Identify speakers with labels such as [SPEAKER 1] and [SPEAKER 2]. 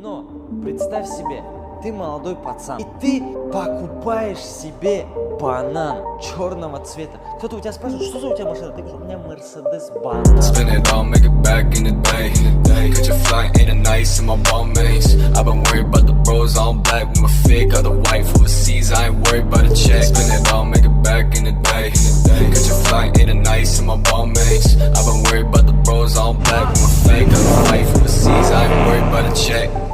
[SPEAKER 1] Но представь себе, ты молодой пацан, и ты покупаешь себе банан черного цвета. Кто-то у тебя спрашивает, что за у тебя машина? Ты говоришь, у меня Мерседес банан.
[SPEAKER 2] Spin it all, make it back in the day. Catch a flight in the nights in my ball mates. I've been worried about the bros on black with my fit, got the white for overseas. I ain't worried about a check. Spin it all, make it back in the day. Catch a flight in the nights in my ball mates. I've been worried about the bros on black with my fit, got the white for overseas. I ain't worried about a check.